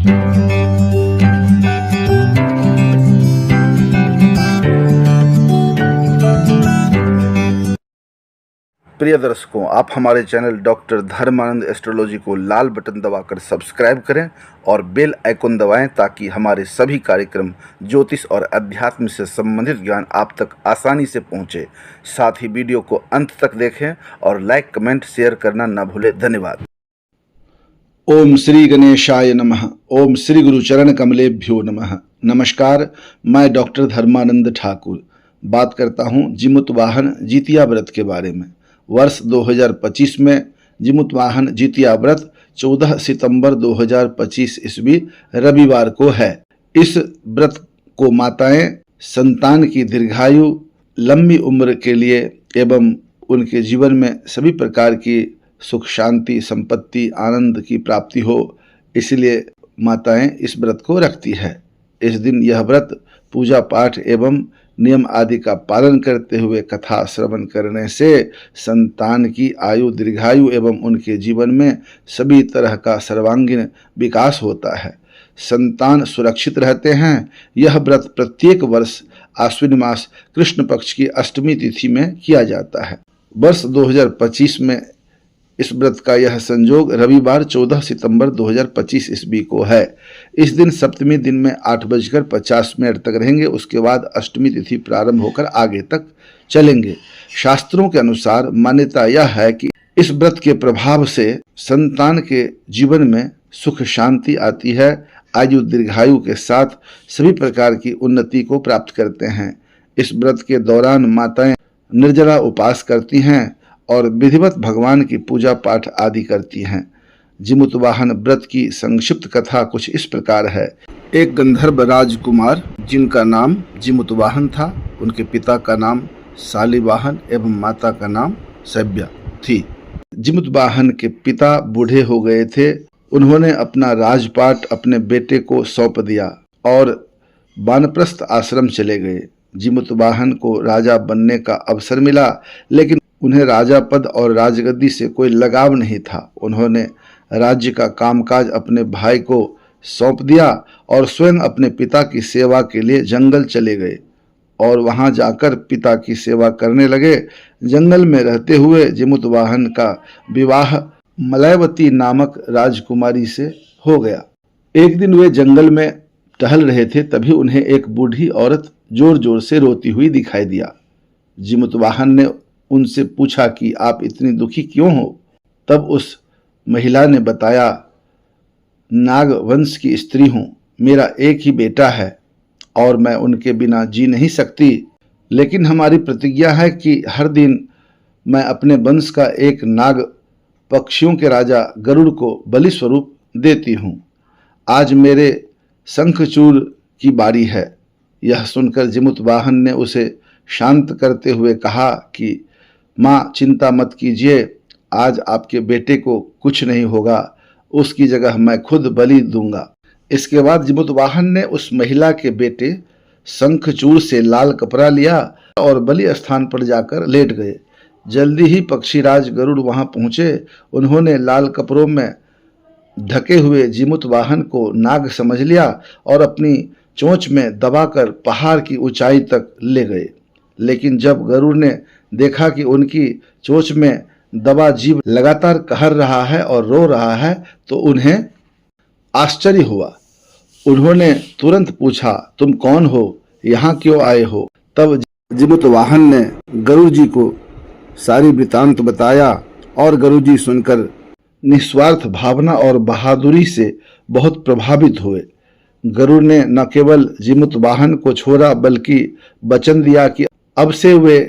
प्रिय दर्शकों, आप हमारे चैनल डॉक्टर धर्मानंद एस्ट्रोलॉजी को लाल बटन दबाकर सब्सक्राइब करें और बेल आइकन दबाएं ताकि हमारे सभी कार्यक्रम ज्योतिष और अध्यात्म से संबंधित ज्ञान आप तक आसानी से पहुंचे। साथ ही वीडियो को अंत तक देखें और लाइक, कमेंट, शेयर करना न भूलें। धन्यवाद। ओम श्री गणेशाय नमः। ओम श्री गुरुचरण कमलेभ्यो नमः। नमस्कार, मैं डॉक्टर धर्मानंद ठाकुर बात करता हूं जिमुतवाहन जितिया व्रत के बारे में। वर्ष 2025 में जिमुतवाहन जितिया व्रत 14 सितंबर 2025 ईस्वी रविवार को है। इस व्रत को माताएं संतान की दीर्घायु, लंबी उम्र के लिए एवं उनके जीवन में सभी प्रकार की सुख, शांति, संपत्ति, आनंद की प्राप्ति हो, इसलिए माताएं इस व्रत को रखती है। इस दिन यह व्रत पूजा पाठ एवं नियम आदि का पालन करते हुए कथा श्रवण करने से संतान की आयु, दीर्घायु एवं उनके जीवन में सभी तरह का सर्वांगीण विकास होता है। संतान सुरक्षित रहते हैं। यह व्रत प्रत्येक वर्ष आश्विन मास कृष्ण पक्ष की अष्टमी तिथि में किया जाता है। वर्ष 2025 में इस व्रत का यह संयोग रविवार 14 सितंबर 2025 ईस्वी को है। इस दिन सप्तमी दिन में 8:50 तक रहेंगे। उसके बाद अष्टमी तिथि प्रारंभ होकर आगे तक चलेंगे। शास्त्रों के अनुसार मान्यता यह है कि इस व्रत के प्रभाव से संतान के जीवन में सुख, शांति आती है। आयु, दीर्घायु के साथ सभी प्रकार की उन्नति को प्राप्त करते हैं। इस व्रत के दौरान माताएं निर्जला उपवास करती हैं और विधिवत भगवान की पूजा पाठ आदि करती हैं। जिमुतवाहन व्रत की संक्षिप्त कथा कुछ इस प्रकार है। एक गंधर्व राजकुमार जिनका नाम जिमुतवाहन था, उनके पिता का नाम शालिवाहन एवं माता का नाम सभ्या थी। जिमुतवाहन के पिता बूढ़े हो गए थे। उन्होंने अपना राजपाट अपने बेटे को सौंप दिया और वानप्रस्थ आश्रम चले गए। जिमुतवाहन को राजा बनने का अवसर मिला, लेकिन उन्हें राजा पद और राजगद्दी से कोई लगाव नहीं था। उन्होंने राज्य का कामकाज अपने भाई को सौंप दिया और स्वयं अपने पिता की सेवा के लिए जंगल चले गए और वहां जाकर पिता की सेवा करने लगे। जंगल में रहते हुए जिमुतवाहन का विवाह मलयवती नामक राजकुमारी से हो गया। एक दिन वे जंगल में टहल रहे थे, तभी उन्हें एक बूढ़ी औरत जोर जोर से रोती हुई दिखाई दिया। जिमुतवाहन ने उनसे पूछा कि आप इतनी दुखी क्यों हो? तब उस महिला ने बताया, नाग वंश की स्त्री हूँ, मेरा एक ही बेटा है और मैं उनके बिना जी नहीं सकती। लेकिन हमारी प्रतिज्ञा है कि हर दिन मैं अपने वंश का एक नाग, पक्षियों के राजा गरुड़ को बलि स्वरूप देती हूँ। आज मेरे शंखचूड़ की बारी है। यह सुनकर जिमुतवाहन ने उसे शांत करते हुए कहा कि माँ, चिंता मत कीजिए, आज आपके बेटे को कुछ नहीं होगा, उसकी जगह मैं खुद बलि दूंगा। इसके बाद जिमुतवाहन ने उस महिला के बेटे शंखचूड़ से लाल कपड़ा लिया और बलि स्थान पर जाकर लेट गए। जल्दी ही पक्षीराज गरुड़ वहां पहुंचे। उन्होंने लाल कपड़ों में ढके हुए जिमुतवाहन को नाग समझ लिया और अपनी चोंच में दबाकर पहाड़ की ऊंचाई तक ले गए। लेकिन जब गरुड़ ने देखा कि उनकी चोंच में दबा जीव लगातार कहर रहा है और रो रहा है, तो उन्हें आश्चर्य हुआ। उन्होंने तुरंत पूछा, तुम कौन हो, यहाँ क्यों आए हो? तब जिमुतवाहन ने गरुड़ जी को सारी वृतांत बताया और गरुड़ जी सुनकर निस्वार्थ भावना और बहादुरी से बहुत प्रभावित हुए। गरुड़ ने न केवल जिमुतवाहन को छोड़ा, बल्कि वचन दिया कि अब से वे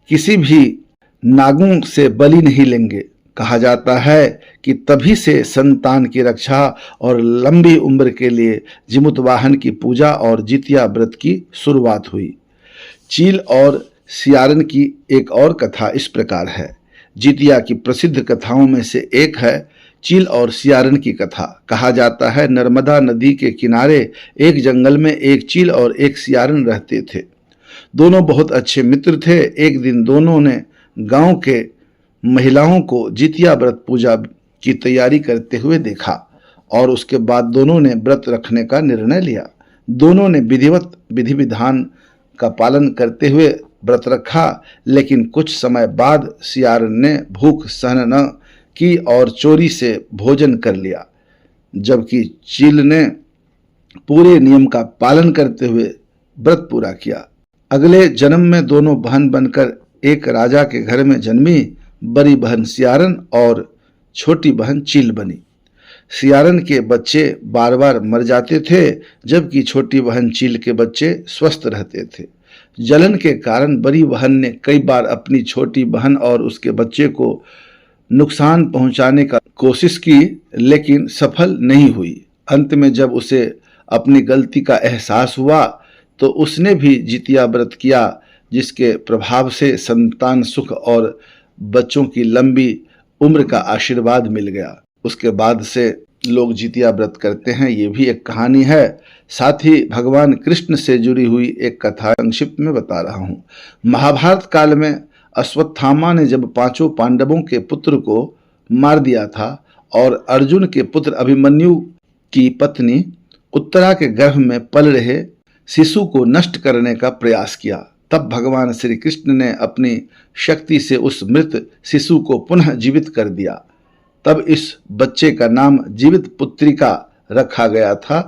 किसी भी नागों से बलि नहीं लेंगे। कहा जाता है कि तभी से संतान की रक्षा और लंबी उम्र के लिए जिमुतवाहन की पूजा और जितिया व्रत की शुरुआत हुई। चील और सियारन की एक और कथा इस प्रकार है। जितिया की प्रसिद्ध कथाओं में से एक है चील और सियारन की कथा। कहा जाता है, नर्मदा नदी के किनारे एक जंगल में एक चील और एक सियारन रहते थे। दोनों बहुत अच्छे मित्र थे। एक दिन दोनों ने गांव के महिलाओं को जितिया व्रत पूजा की तैयारी करते हुए देखा और उसके बाद दोनों ने व्रत रखने का निर्णय लिया। दोनों ने विधिवत विधि विधान का पालन करते हुए व्रत रखा, लेकिन कुछ समय बाद सियारन ने भूख सहन न की और चोरी से भोजन कर लिया, जबकि चील ने पूरे नियम का पालन करते हुए व्रत पूरा किया। अगले जन्म में दोनों बहन बनकर एक राजा के घर में जन्मी। बड़ी बहन सियारन और छोटी बहन चील बनी। सियारन के बच्चे बार बार मर जाते थे, जबकि छोटी बहन चील के बच्चे स्वस्थ रहते थे। जलन के कारण बड़ी बहन ने कई बार अपनी छोटी बहन और उसके बच्चे को नुकसान पहुंचाने का कोशिश की, लेकिन सफल नहीं हुई। अंत में जब उसे अपनी गलती का एहसास हुआ तो उसने भी जितिया व्रत किया, जिसके प्रभाव से संतान सुख और बच्चों की लंबी उम्र का आशीर्वाद मिल गया। उसके बाद से लोग जितिया व्रत करते हैं। ये भी एक कहानी है। साथ ही भगवान कृष्ण से जुड़ी हुई एक कथा संक्षिप्त में बता रहा हूँ। महाभारत काल में अश्वत्थामा ने जब पांचों पांडवों के पुत्र को मार दिया था और अर्जुन के पुत्र अभिमन्यु की पत्नी उत्तरा के गर्भ में पल रहे शिशु को नष्ट करने का प्रयास किया, तब भगवान श्री कृष्ण ने अपनी शक्ति से उस मृत शिशु को पुनः जीवित कर दिया। तब इस बच्चे का नाम जीवित पुत्रिका रखा गया था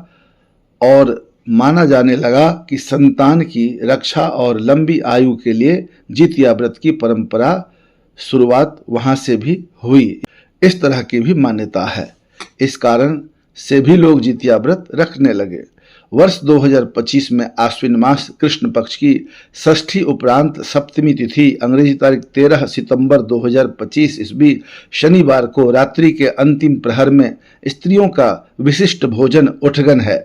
और माना जाने लगा कि संतान की रक्षा और लंबी आयु के लिए जितिया व्रत की परंपरा शुरुआत वहां से भी हुई। इस तरह की भी मान्यता है। इस कारण से भी लोग जितिया व्रत रखने लगे। वर्ष 2025 में आश्विन मास कृष्ण पक्ष की षष्ठी उपरांत सप्तमी तिथि अंग्रेजी तारीख 13 सितंबर 2025 ईस्वी शनिवार को रात्रि के अंतिम प्रहर में स्त्रियों का विशिष्ट भोजन उठगन है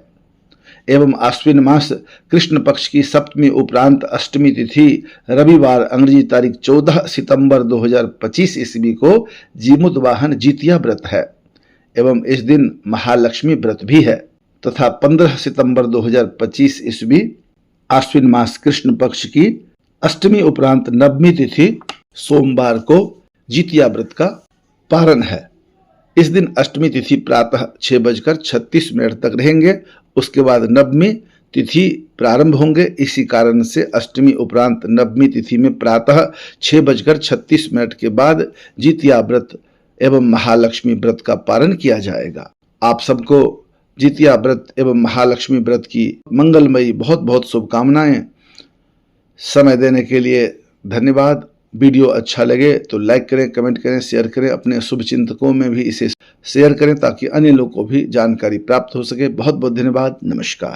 एवं आश्विन मास कृष्ण पक्ष की सप्तमी उपरांत अष्टमी तिथि रविवार अंग्रेजी तारीख 14 सितंबर 2025 ईस्वी को जीमुत वाहन जितिया व्रत है एवं इस दिन महालक्ष्मी व्रत भी है तथा 15 सितंबर 2025 ईस्वी आश्विन मास कृष्ण पक्ष की अष्टमी उपरांत नवमी तिथि सोमवार को जितिया व्रत का पारण है। इस दिन अष्टमी तिथि प्रातः 6:36 तक रहेंगे। उसके बाद नवमी तिथि प्रारंभ होंगे। इसी कारण से अष्टमी उपरांत नवमी तिथि में प्रातः 6:36 के बाद जितिया व्रत एवं महालक्ष्मी व्रत का पारण किया जाएगा। आप सबको जितिया व्रत एवं महालक्ष्मी व्रत की मंगलमयी बहुत बहुत शुभकामनाएं। समय देने के लिए धन्यवाद। वीडियो अच्छा लगे तो लाइक करें, कमेंट करें, शेयर करें। अपने शुभचिंतकों में भी इसे शेयर करें ताकि अन्य लोगों को भी जानकारी प्राप्त हो सके। बहुत बहुत धन्यवाद। नमस्कार।